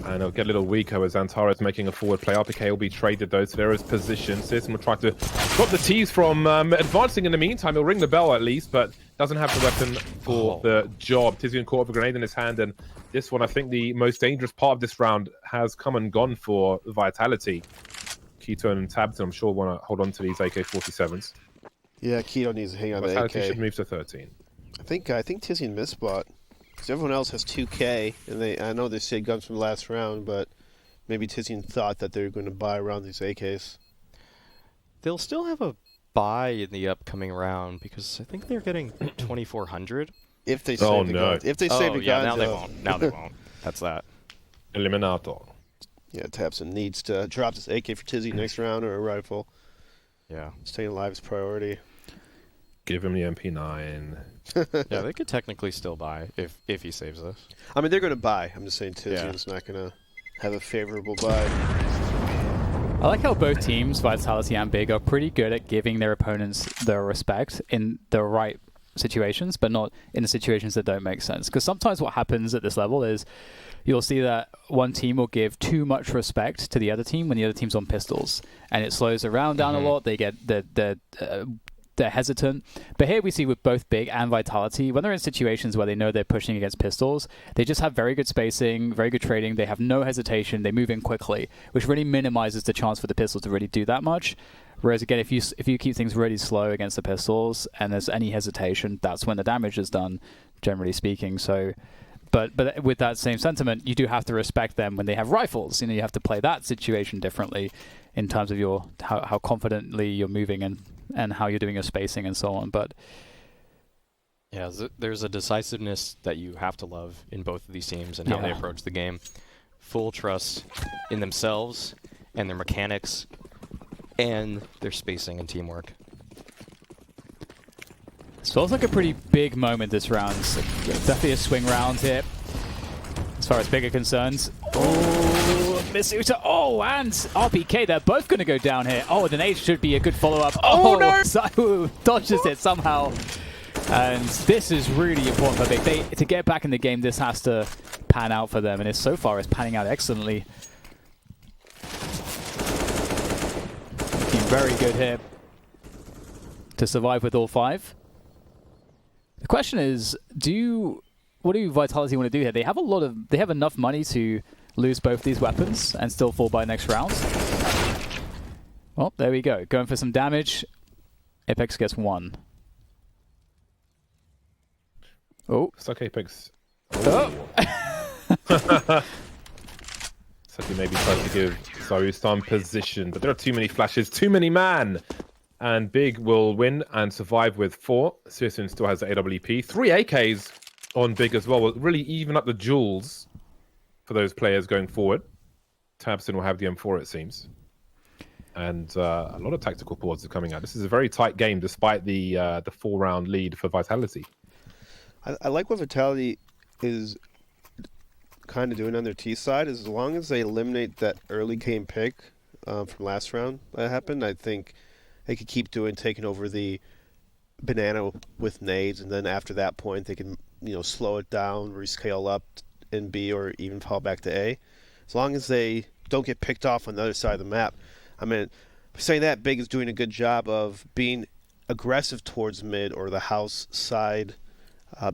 And it'll get a little weaker as Antares making a forward play. RPK will be traded though to various positions. Citizen will try to stop the T's from advancing in the meantime. He'll ring the bell at least, but doesn't have the weapon for the job. Tizian caught up a grenade in his hand, and this one, I think the most dangerous part of this round has come and gone for Vitality. Keto and Tabton, I'm sure, want to hold on to these AK-47s. Yeah, Keto needs to hang on to the Vitality AK. should move to 13. I think Tizian misbought. Because everyone else has 2K, and I know they said guns from the last round, but maybe Tizian thought that they were going to buy around these AKs. They'll still have a buy in the upcoming round because I think they're getting 2,400. If they save the guns. If they save the guns. Now they won't. Now they won't. That's that. Eliminator. Yeah, Tabson needs to drop this AK for Tizzy next round or a rifle. Yeah. Staying alive is priority. Give him the MP9. Yeah, they could technically still buy if he saves us. I mean, they're going to buy. I'm just saying Tizian's not going to have a favorable buy. I like how both teams, Vitality and Big, are pretty good at giving their opponents their respect in the right situations, but not in the situations that don't make sense. Because sometimes what happens at this level is you'll see that one team will give too much respect to the other team when the other team's on pistols, and it slows the round down a lot. They get they're hesitant. But here we see with both Big and Vitality, when they're in situations where they know they're pushing against pistols, they just have very good spacing, very good trading. They have no hesitation. They move in quickly, which really minimizes the chance for the pistols to really do that much. Whereas again, if you keep things really slow against the pistols and there's any hesitation, that's when the damage is done, generally speaking. So, but with that same sentiment, you do have to respect them when they have rifles. You know, you have to play that situation differently in terms of your how confidently you're moving and how you're doing your spacing and so on. But yeah, there's a decisiveness that you have to love in both of these teams and how they approach the game. Full trust in themselves and their mechanics and their spacing and teamwork. It feels like a pretty big moment this round. So definitely a swing round here, as far as Big are concerned. Oh, Misuta. Oh, and RPK. They're both going to go down here. Oh, the nade should be a good follow-up. Oh, no! Zaiwu dodges it somehow. And this is really important for Big. To get back in the game, this has to pan out for them. And so far, it's panning out excellently. Looking very good here to survive with all five. The question is, what do Vitality want to do here? They have enough money to lose both these weapons and still fall by next round. Well, there we go. Going for some damage. Apex gets one. Oh. It's like Apex. Oh. So he maybe tried to give Zaiwu some position, but there are too many flashes, too many man. And Big will win and survive with 4. Citizen still has the AWP. 3 AKs on Big as well. Will really even up the jewels for those players going forward. Tabson will have the M4, it seems. And a lot of tactical boards are coming out. This is a very tight game despite the 4-round lead for Vitality. I like what Vitality is kind of doing on their T side. As long as they eliminate that early game pick from last round that happened, I think they could keep taking over the banana with nades, and then after that point they can slow it down, rescale up in B, or even fall back to A. As long as they don't get picked off on the other side of the map. I mean, saying that, Big is doing a good job of being aggressive towards mid or the house side,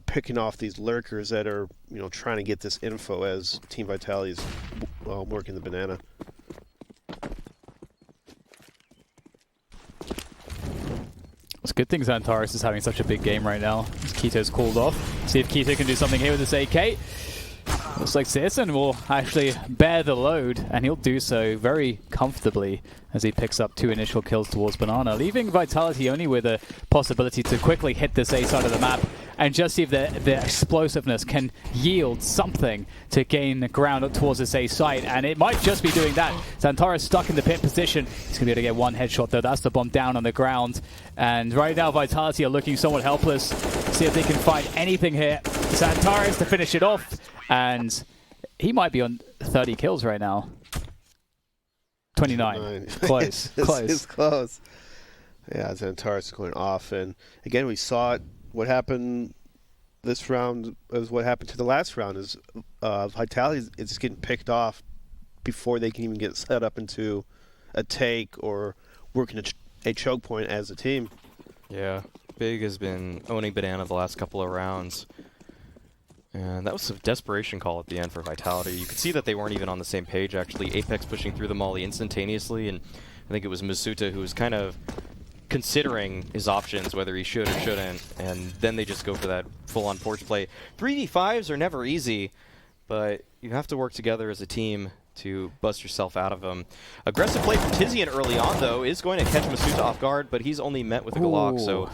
picking off these lurkers that are trying to get this info as Team Vitality is working the banana. It's a good thing Xantares is having such a big game right now. Keto's called off. See if Keto can do something here with this AK. Looks like Citizen will actually bear the load, and he'll do so very comfortably as he picks up 2 initial kills towards Banana, leaving Vitality only with a possibility to quickly hit this A side of the map and just see if the explosiveness can yield something to gain the ground up towards this A site, and it might just be doing that. Xantares stuck in the pit position. He's going to be able to get one headshot though. That's the bomb down on the ground, and right now Vitality are looking somewhat helpless. See if they can find anything here. Xantares to finish it off, and he might be on 30 kills right now. 29. Close. Close. It's close. Yeah, Xantares is going off, and again we saw it. What happened this round is what happened to the last round. Is Vitality is getting picked off before they can even get set up into a take or working a choke point as a team. Yeah, Big has been owning Banana the last couple of rounds. And that was a desperation call at the end for Vitality. You could see that they weren't even on the same page, actually. Apex pushing through the molly instantaneously, and I think it was Masuta who was kind of considering his options, whether he should or shouldn't, and then they just go for that full-on porch play. 3v5s are never easy, but you have to work together as a team to bust yourself out of them. Aggressive play from Tizian early on, though, is going to catch Masuta off guard, but he's only met with a Glock, so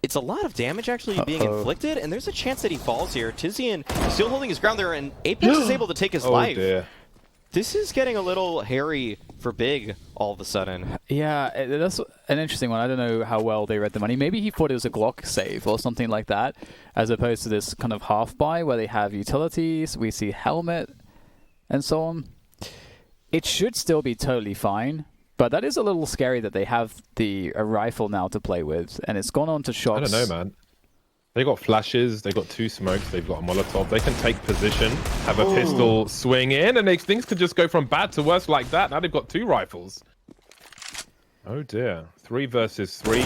it's a lot of damage actually being inflicted, and there's a chance that he falls here. Tizian still holding his ground there, and Apex is able to take his life. Dear. This is getting a little hairy for Big all of a sudden. Yeah, that's an interesting one. I don't know how well they read the money. Maybe he thought it was a Glock save or something like that, as opposed to this kind of half buy where they have utilities, we see helmet, and so on. It should still be totally fine. But that is a little scary that they have a rifle now to play with, and it's gone on to shots. I don't know, man. They got flashes, they got 2 smokes, they've got a Molotov. They can take position, have a pistol swing in, and things could just go from bad to worse like that. Now they've got 2 rifles. Oh dear. 3 versus 3.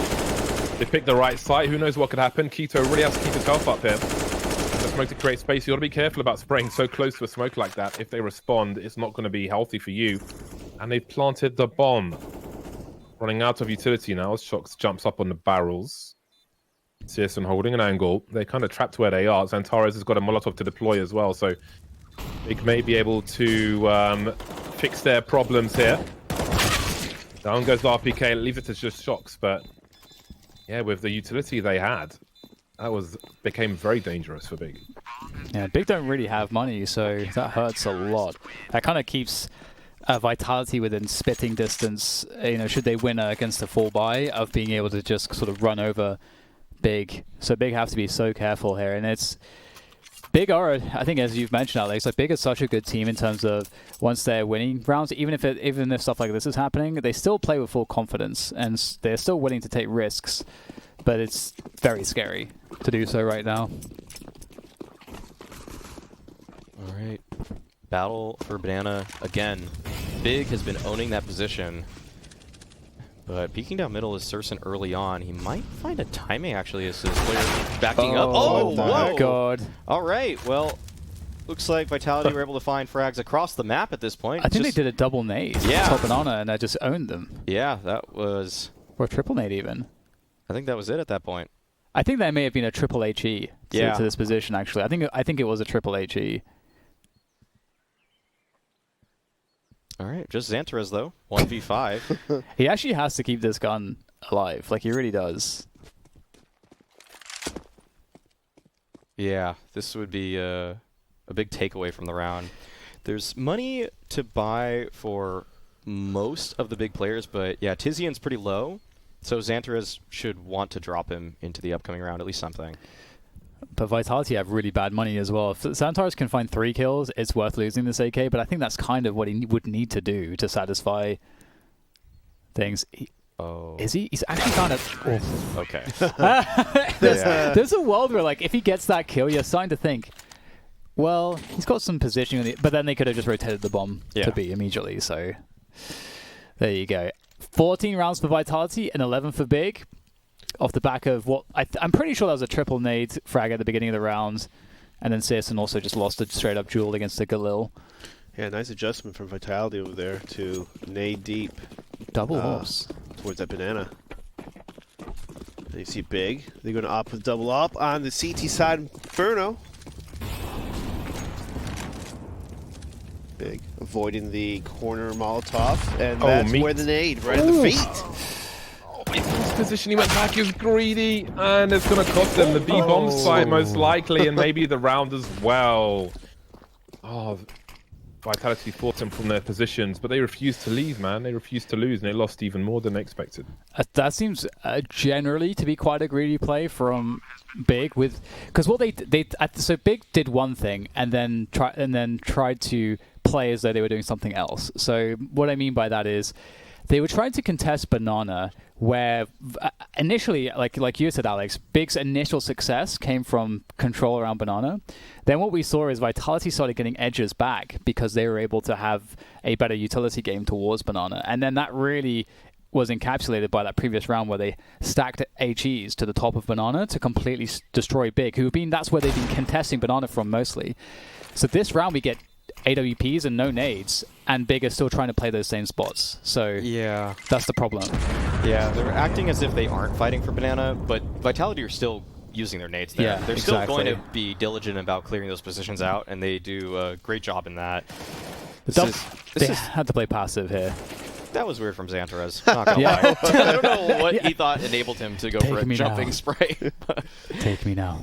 They picked the right site. Who knows what could happen? Keto really has to keep his health up here. The smoke to create space. You got to be careful about spraying so close to a smoke like that. If they respond, it's not going to be healthy for you. And they've planted the bomb. Running out of utility now as Shox jumps up on the barrels. CSN holding an angle. They're kind of trapped where they are. Xantares has got a Molotov to deploy as well, so they may be able to fix their problems here. Down goes the RPK. Leave it to just Shox, but yeah, with the utility they had, that became very dangerous for Big. Yeah, Big don't really have money, so that hurts a lot. That kind of keeps Vitality within spitting distance, should they win against a full buy, of being able to just sort of run over Big. So Big have to be so careful here, and it's Big are, I think, as you've mentioned, Alex, like Big is such a good team in terms of once they're winning rounds, even if stuff like this is happening, they still play with full confidence, and they're still willing to take risks, but it's very scary to do so right now. All right. Battle for Banana again. Big has been owning that position. But peeking down middle is Surson early on. He might find a timing, actually, as his player backing up. Oh, my God. All right, well, looks like Vitality were able to find frags across the map at this point. I think they did a double nade. Yeah. Top Banana, and I just owned them. Yeah, that was... Or a triple nade, even. I think that was it at that point. I think there may have been a triple HE to this position, actually. I think it was a triple HE. All right, just Xantares, though. 1v5. He actually has to keep this gun alive. Like, he really does. Yeah, this would be a big takeaway from the round. There's money to buy for most of the big players, but yeah, Tizian's pretty low, so Xantares should want to drop him into the upcoming round, at least something. But Vitality have really bad money as well. If Xantares can find 3 kills, it's worth losing this AK, but I think that's kind of what he would need to do to satisfy things. Is he? He's actually kind of... Oh. Okay. There's a world where, like, if he gets that kill, you're starting to think, well, he's got some positioning, but then they could have just rotated the bomb to B immediately, so there you go. 14 rounds for Vitality and 11 for Big. Off the back of what I'm pretty sure that was a triple nade frag at the beginning of the round, and then CSN also just lost a straight up duel against the Galil. Yeah, nice adjustment from Vitality over there to nade deep. Double ops towards that Banana. And you see Big. They're going to opt with double op on the CT side. Inferno. Big avoiding the corner Molotov, and that's where the nade right at the feet. In this position, he went back, he was greedy, and it's going to cost them the B-bomb site most likely, and maybe the round as well. Oh, Vitality forced them from their positions, but they refused to leave, man. They refused to lose, and they lost even more than expected. That seems generally to be quite a greedy play from Big, because what so Big did one thing and then tried to play as though they were doing something else. So what I mean by that is they were trying to contest Banana where initially, like you said, Alex, Big's initial success came from control around Banana. Then what we saw is Vitality started getting edges back because they were able to have a better utility game towards Banana. And then that really was encapsulated by that previous round where they stacked HEs to the top of Banana to completely destroy Big, that's where they've been contesting Banana from mostly. So this round we get AWPs and no nades, and Big is still trying to play those same spots. So Yeah. that's the problem. Yeah, they're acting as if they aren't fighting for Banana, but Vitality are still using their nades there. Yeah, They're still exactly. going to be diligent about clearing those positions out, and they do a great job in that. They had to play passive here. That was weird from Xantares. Not gonna Yeah. lie. I don't know what he thought enabled him to go for a Take me jumping now. spray. Take me now.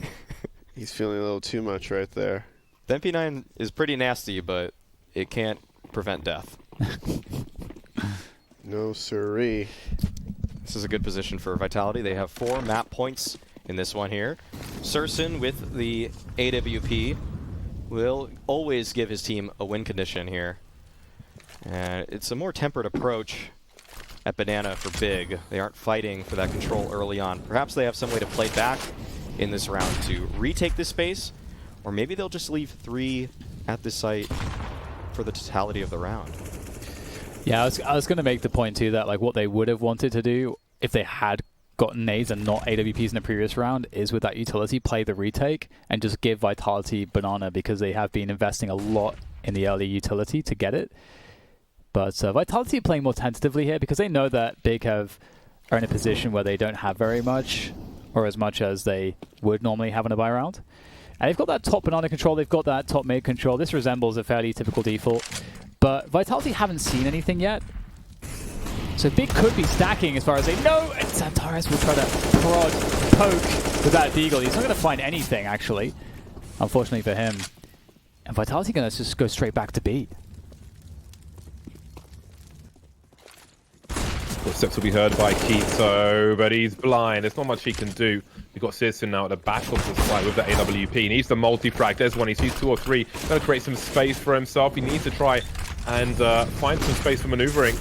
He's feeling a little too much right there. The MP9 is pretty nasty, but it can't prevent death. No siree. This is a good position for Vitality. They have 4 map points in this one here. Surson with the AWP will always give his team a win condition here. And it's a more tempered approach at Banana for Big. They aren't fighting for that control early on. Perhaps they have some way to play back in this round to retake this space, or maybe they'll just leave 3 at this site for the totality of the round. Yeah, I was going to make the point too that like what they would have wanted to do if they had gotten nades and not AWPs in the previous round is with that utility play the retake and just give Vitality Banana, because they have been investing a lot in the early utility to get it. But Vitality playing more tentatively here because they know that Big are in a position where they don't have very much or as much as they would normally have in a buy round. And they've got that top Banana control, they've got that top mid control. This resembles a fairly typical default. But Vitality haven't seen anything yet. So Big could be stacking as far as they know. And Xantares will try to poke with that Deagle. He's not going to find anything, actually, unfortunately for him. And Vitality going to just go straight back to B. Footsteps will be heard by Keto, but he's blind. There's not much he can do. We've got Citizen now at the back of the site with the AWP. He needs the multi-frag. There's one. He sees 2 or 3. Going to create some space for himself. He needs to try and find some space for maneuvering.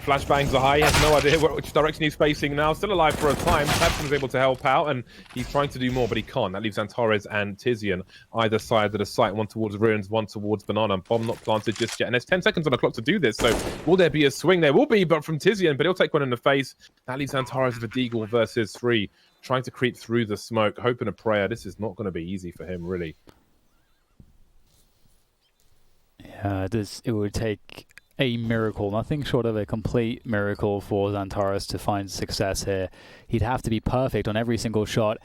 Flashbangs are high. He has no idea which direction he's facing now. Still alive for a time. Tapson's able to help out, and he's trying to do more, but he can't. That leaves Xantares and Tizian either side of the site. One towards Ruins, one towards Banana. Bomb not planted just yet. And there's 10 seconds on the clock to do this, so will there be a swing? There will be, but from Tizian, but he'll take one in the face. That leaves Xantares with a Deagle versus 3. Trying to creep through the smoke, hoping a prayer. This is not going to be easy for him, really. Yeah, it would take a miracle, nothing short of a complete miracle for Xantares to find success here. He'd have to be perfect on every single shot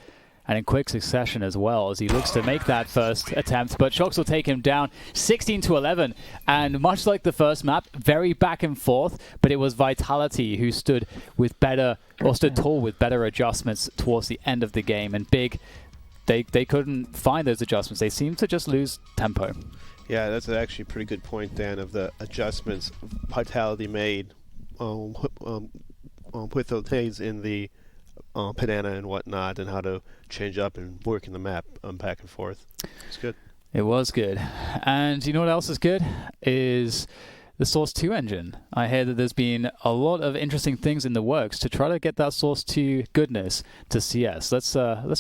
and in quick succession as well as he looks to make that first attempt. But Shox will take him down 16-11. And much like the first map, very back and forth, but it was Vitality who stood tall with better adjustments towards the end of the game. And Big, they couldn't find those adjustments. They seemed to just lose tempo. Yeah, that's actually a pretty good point, Dan, of the adjustments Vitality made with those nades in the Banana and whatnot, and how to change up and work in the map back and forth. It's good. It was good. And you know what else is good? Is the Source 2 engine. I hear that there's been a lot of interesting things in the works to try to get that Source 2 goodness to CS. Let's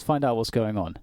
find out what's going on.